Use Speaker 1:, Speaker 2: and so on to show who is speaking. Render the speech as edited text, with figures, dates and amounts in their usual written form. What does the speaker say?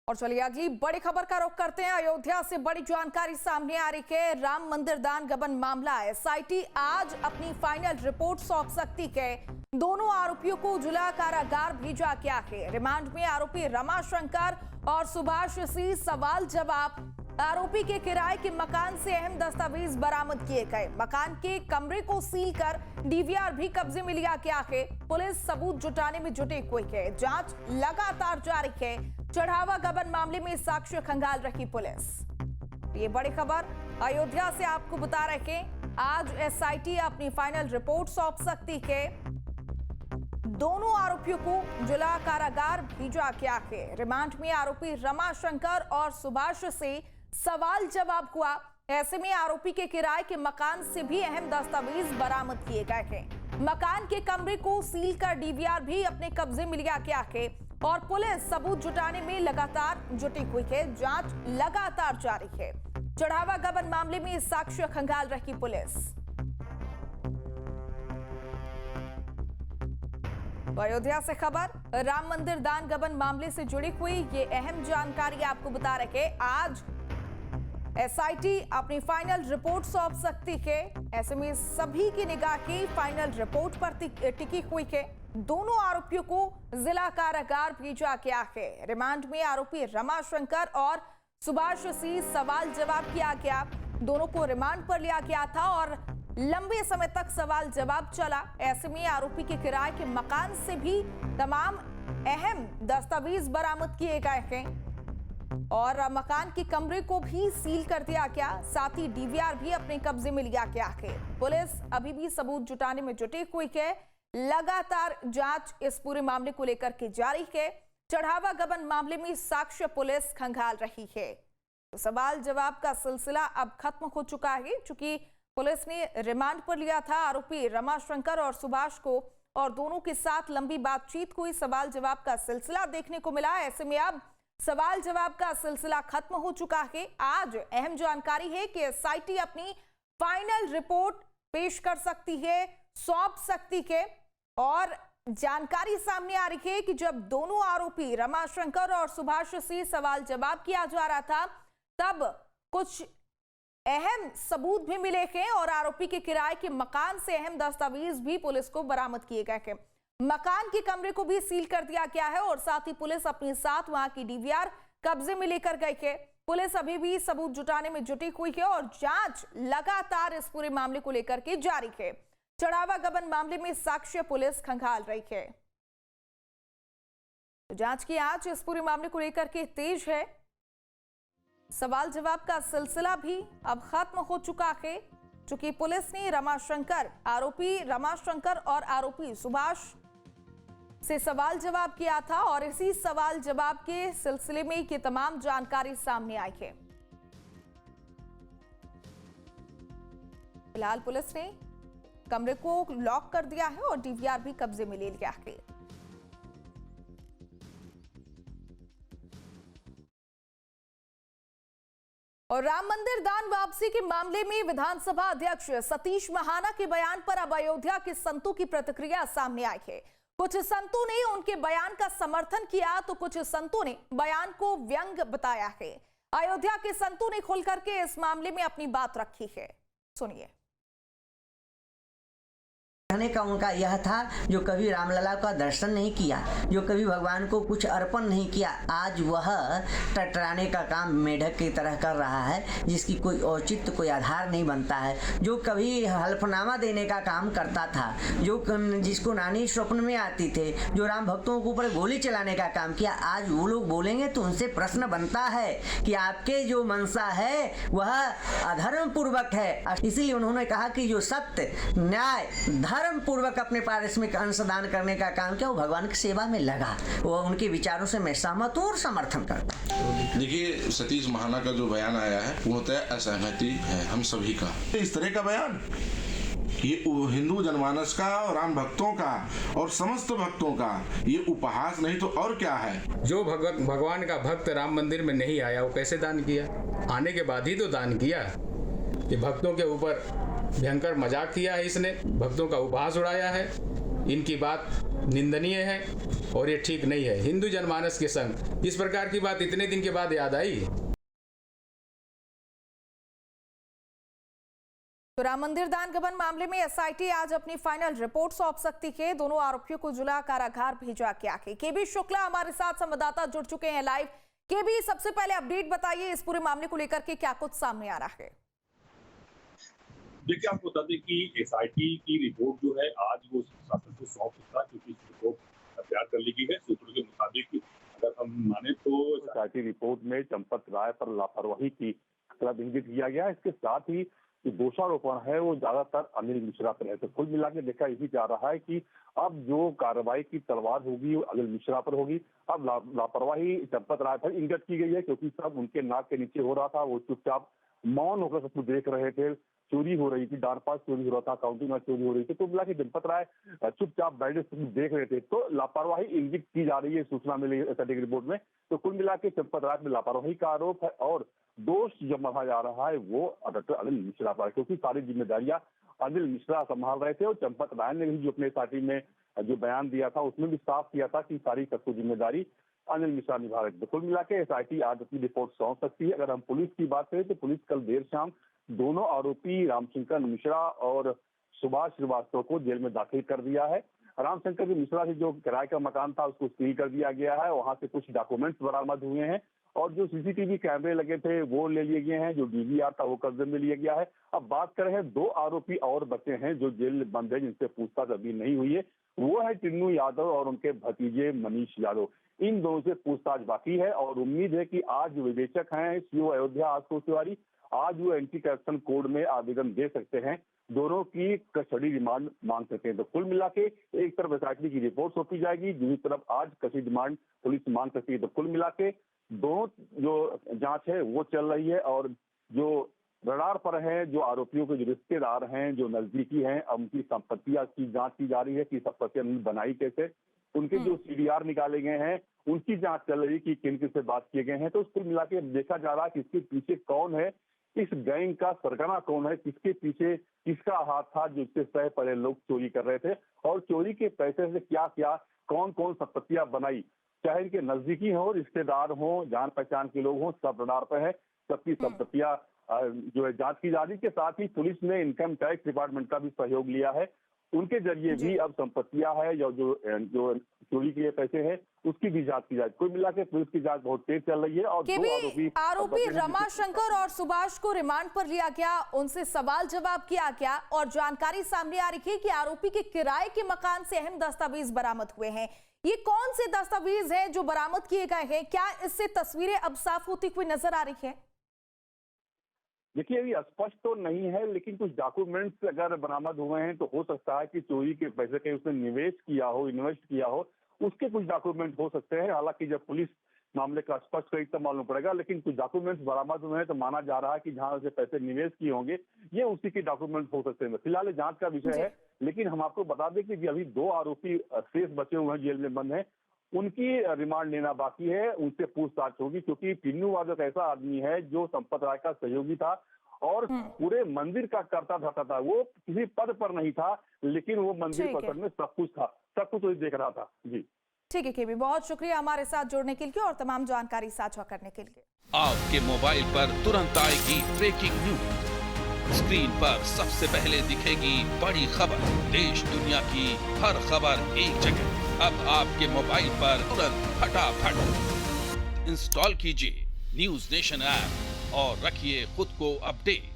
Speaker 1: और चलिए अगली बड़ी खबर का रुख करते हैं। अयोध्या से बड़ी जानकारी सामने आ रही है। राम मंदिर दान गबन मामला एसआईटी आज अपनी फाइनल रिपोर्ट सौंप सकती है। दोनों आरोपियों को जिला कारागार भेजा गया है। रिमांड में आरोपी रमाशंकर और सुभाष सिंह सवाल जवाब। आरोपी के किराए के मकान से अहम दस्तावेज बरामद किए गए। मकान के कमरे को सील कर डीवीआर भी कब्जे में लिया गया है। पुलिस सबूत जुटाने में जुटी हुई है। जांच लगातार जारी है। चढ़ावा गबन मामले में साक्ष्य खंगाल रही पुलिस। ये बड़ी खबर अयोध्या से आपको बता रहे हैं। आज एसआईटी अपनी फाइनल रिपोर्ट सौंप सकती है। दोनों आरोपियों को जिला कारागार भेजा गया है। रिमांड में आरोपी रमाशंकर और सुभाष से सवाल जवाब हुआ। ऐसे में आरोपी के किराए के मकान से भी अहम दस्तावेज बरामद किए गए हैं। मकान के कमरे को सील कर डीवीआर भी अपने कब्जे में लिया गया है और पुलिस सबूत जुटाने में लगातार जुटी हुई है। जांच लगातार जारी है। चढ़ावा गबन मामले में साक्ष्य खंगाल रही पुलिस। अयोध्या से खबर राम मंदिर दान गबन मामले से जुड़ी हुई ये अहम जानकारी आपको बता रहे। आज एसआईटी अपनी फाइनल रिपोर्ट सौंप सकती है। ऐसे में सभी की निगाह की फाइनल रिपोर्ट पर टिकी हुई है। दोनों आरोपियों को जिला कारागार भेजा गया है। रिमांड में आरोपी रमाशंकर और सुभाष सिंह सवाल जवाब किया गया। दोनों को रिमांड पर लिया गया था और लंबे समय तक सवाल जवाब चला। ऐसे में आरोपी के किराए के मकान से भी तमाम अहम दस्तावेज बरामद किए गए हैं और मकान के कमरे को भी सील कर दिया गया। साथ ही डीवीआर भी अपने कब्जे में लिया गया है। पुलिस अभी भी सबूत जुटाने में जुटी हुई है। लगातार जांच इस पूरे मामले को लेकर के जारी है। चढ़ावा गबन मामले में साक्ष्य पुलिस खंगाल रही है। तो सवाल जवाब का सिलसिला अब खत्म हो चुका है। चूंकि पुलिस ने रिमांड पर लिया था आरोपी रमाशंकर और सुभाष को और दोनों के साथ लंबी बातचीत हुई। सवाल जवाब का सिलसिला देखने को मिला। ऐसे में अब सवाल जवाब का सिलसिला खत्म हो चुका है। आज अहम जानकारी है कि एसआईटी अपनी फाइनल रिपोर्ट पेश कर सकती है, सौंप सकती है और जानकारी सामने आ रही है कि जब दोनों आरोपी रमाशंकर और सुभाष से सवाल जवाब किया जा रहा था तब कुछ अहम सबूत भी मिले हैं और आरोपी के किराए के मकान से अहम दस्तावेज भी पुलिस को बरामद किए गए हैं। मकान के कमरे को भी सील कर दिया गया है और साथ ही पुलिस अपने साथ वहां की डीवीआर कब्जे में लेकर गई है। पुलिस अभी भी सबूत जुटाने में जुटी हुई है और जांच लगातार इस पूरे मामले को लेकर के जारी है। चढ़ावा गबन मामले में साक्ष्य पुलिस खंगाल रही है। जांच की आज इस पूरे मामले को लेकर के तेज है। सवाल जवाब का सिलसिला भी अब खत्म हो चुका है। चूंकि पुलिस ने आरोपी रमाशंकर और आरोपी सुभाष से सवाल जवाब किया था और इसी सवाल जवाब के सिलसिले में ये तमाम जानकारी सामने आई है। फिलहाल पुलिस ने कमरे को लॉक कर दिया है और डीवीआर भी कब्जे में ले लिया है। और राम मंदिर दान वापसी के मामले में विधानसभा अध्यक्ष सतीश महाना के बयान पर अब अयोध्या के संतों की प्रतिक्रिया सामने आई है। कुछ संतों ने उनके बयान का समर्थन किया तो कुछ संतों ने बयान को व्यंग बताया है। अयोध्या के संतों ने खुलकर के इस मामले में अपनी बात रखी है। सुनिए।
Speaker 2: कहने का उनका यह था जो कभी रामलला का दर्शन नहीं किया, जो कभी भगवान को कुछ अर्पण नहीं किया, आज वह टटराने का काम मेढक की तरह कर रहा है जिसकी कोई औचित्य कोई आधार नहीं बनता है। जो कभी हल्फनामा देने का काम करता था, जो जिसको नानी स्वप्न में आती थे, जो राम भक्तों के ऊपर गोली चलाने का काम किया, आज वो लोग बोलेंगे तो उनसे प्रश्न बनता है कि आपके जो मंशा है वह अधर्म पूर्वक है। इसीलिए उन्होंने कहा कि जो सत्य न्याय धर्म पूर्वक अपने पारिश्रमिक अंशदान करने का काम किया वो भगवान की सेवा में लगा। वो उनके विचारों से मैं सहमत हूँ और समर्थन करता हूँ।
Speaker 3: देखिए, सतीश महाना का जो बयान आया है पूर्णतः असहमति है हम सभी का। इस तरह का बयान ये हिंदू जनमानस का और राम भक्तों का और समस्त भक्तों का ये उपहास नहीं तो और क्या है।
Speaker 4: जो भगवान का भक्त राम मंदिर में नहीं आया वो कैसे दान किया? आने के बाद ही तो दान किया। ये भक्तों के ऊपर भयंकर मजाक किया है, इसने भक्तों का उपहास उड़ाया है। इनकी बात निंदनीय है और ये ठीक नहीं है। हिंदू जनमानस के संग इस प्रकार की बात इतने दिन के बाद याद आई।
Speaker 1: तो राम मंदिर दान गबन मामले में एसआईटी आज अपनी फाइनल रिपोर्ट सौंप सकती है। दोनों आरोपियों को जिला कारागार भेजा गया है। केबी शुक्ला हमारे साथ संवाददाता जुड़ चुके हैं लाइव। केबी, सबसे पहले अपडेट बताइए इस पूरे मामले को लेकर के क्या कुछ सामने आ रहा है?
Speaker 5: देखिए, आपको बता दें कि एसआईटी की रिपोर्ट जो है आज वो शासन को सौंप सकता है, क्योंकि इस रिपोर्ट तैयार कर ली गई है। सूत्रों के मुताबिक अगर हम माने तो एसआईटी रिपोर्ट में चंपत राय पर लापरवाही की तरफ इंगित किया गया। इसके साथ ही दोषारोपण है वो ज्यादातर अनिल मिश्रा पर है। तो कुल मिला के देखा यही जा रहा है कि अब जो कार्रवाई की तलवार होगी वो अनिल मिश्रा पर होगी। अब लापरवाही चंपत राय पर इंगित की गई है, क्योंकि सब उनके नाक के नीचे हो रहा था। वो चुपचाप मौन होकर सब कुछ देख रहे थे। चोरी हो रही थी, डार पास चोरी हो रहा था, काउंटिंग में चोरी हो रही थी। तो मिला कि चंपत राय चुपचाप बैठे देख रहे थे। तो लापरवाही इंगित की जा रही है, सूचना मिली एसआईटी रिपोर्ट में। तो कुल मिला के चंपत राय में लापरवाही का आरोप है और दोष जो मढ़ा जा रहा है वो डॉक्टर अनिल मिश्रा पर, क्योंकि सारी जिम्मेदारियां अनिल मिश्रा संभाल रहे थे। और चंपत राय ने भी जो अपने एसआईटी में जो बयान दिया था उसमें भी साफ किया था कि सारी सबको जिम्मेदारी अनिल मिश्रा निभा रहे थे। कुल मिला के एसआईटी आज अपनी रिपोर्ट सौंप सकती है। अगर हम पुलिस की बात करें तो पुलिस कल देर शाम दोनों आरोपी रामशंकर मिश्रा और सुभाष श्रीवास्तव को जेल में दाखिल कर दिया है। रामशंकर मिश्रा से जो किराए का मकान था उसको सील कर दिया गया है। वहां से कुछ डॉक्यूमेंट्स बरामद हुए हैं और जो सीसीटीवी कैमरे लगे थे वो ले लिए गए हैं। जो डीवीआर था वो कब्जे में लिया गया है। अब बात करें दो आरोपी और बचे हैं जो जेल में बंद है, जिनसे पूछताछ अभी नहीं हुई है। वो है टिन्नू यादव और उनके भतीजे मनीष यादव। इन दोनों से पूछताछ बाकी है और उम्मीद है कि आज विवेचक हैं सीओ अयोध्या आशुतोष तिवारी, आज वो एंटी करप्शन कोड में आवेदन दे सकते हैं, दोनों की कस्टडी रिमांड मांग सकते हैं। तो कुल मिला के एक तरफ एसआईटी की रिपोर्ट सौंपी जाएगी, दूसरी तरफ आज कस्टडी रिमांड पुलिस मांग सकती है। तो कुल मिला के दोनों जो जांच है वो चल रही है और जो रडार पर है, जो आरोपियों के जो रिश्तेदार हैं, जो नजदीकी हैं, उनकी संपत्तियां की जांच की जा रही है कि संपत्तियां बनाई कैसे, उनके जो सीडीआर निकाले गए हैं उनकी जांच चल रही है कि किन किन से बात किए गए हैं। तो कुल मिला के देखा जा रहा है कि इसके पीछे कौन है, इस गैंग का सरगना कौन है, किसके पीछे किसका हाथ था, जो इससे सह पहले लोग चोरी कर रहे थे और चोरी के पैसे से क्या क्या कौन कौन संपत्तियां बनाई, चाहे इनके नजदीकी हो, रिश्तेदार हो, जान पहचान के लोग हों, सब रडार पर है। सबकी संपत्तियां जो है जांच की जा रही है। के साथ ही पुलिस ने इनकम टैक्स डिपार्टमेंट का भी सहयोग लिया है। उनके जरिए भी अब संपत्तियां है या जो चोरी के पैसे हैं उसकी भी जांच की जाए। कुल मिला के पुलिस की जांच बहुत तेज चल रही है। और दो
Speaker 1: आरोपी रमाशंकर और सुभाष को रिमांड पर लिया गया, उनसे सवाल जवाब किया गया और जानकारी सामने आ रही है कि आरोपी के किराए के मकान से अहम दस्तावेज बरामद हुए हैं। ये कौन से दस्तावेज हैं जो बरामद किए गए हैं? क्या इससे तस्वीरें अब साफ होती हुई नजर आ रही है?
Speaker 5: देखिए, अभी स्पष्ट तो नहीं है, लेकिन कुछ डॉक्यूमेंट्स अगर बरामद हुए हैं तो हो सकता है कि चोरी के पैसे कहीं उसने निवेश किया हो, इन्वेस्ट किया हो, उसके कुछ डॉक्यूमेंट हो सकते हैं। हालांकि जब पुलिस मामले का स्पष्ट करेगी तब मालूम पड़ेगा, लेकिन कुछ डॉक्यूमेंट्स बरामद हुए हैं तो माना जा रहा है कि जहां से पैसे निवेश किए होंगे ये उसी के डॉक्यूमेंट हो सकते हैं। फिलहाल जांच का विषय है, लेकिन हम आपको बता दें कि अभी दो आरोपी शेष बचे हुए हैं, जेल में बंद हैं, उनकी रिमांड लेना बाकी है, उनसे पूछताछ होगी। क्योंकि टिन्नू यादव ऐसा आदमी है जो संपत राय का सहयोगी था और पूरे मंदिर का करता धरता था। वो किसी पद पर नहीं था, लेकिन वो मंदिर परिसर में सब कुछ था, सब कुछ वही देख रहा था। जी
Speaker 1: ठीक है केबी, बहुत शुक्रिया हमारे साथ जुड़ने के लिए और तमाम जानकारी साझा करने के लिए।
Speaker 6: आपके मोबाइल पर तुरंत आएगी ब्रेकिंग न्यूज, स्क्रीन पर सबसे पहले दिखेगी बड़ी खबर, देश दुनिया की हर खबर एक जगह। अब आपके मोबाइल पर तुरंत फटाफट इंस्टॉल कीजिए न्यूज नेशन ऐप और रखिए खुद को अपडेट।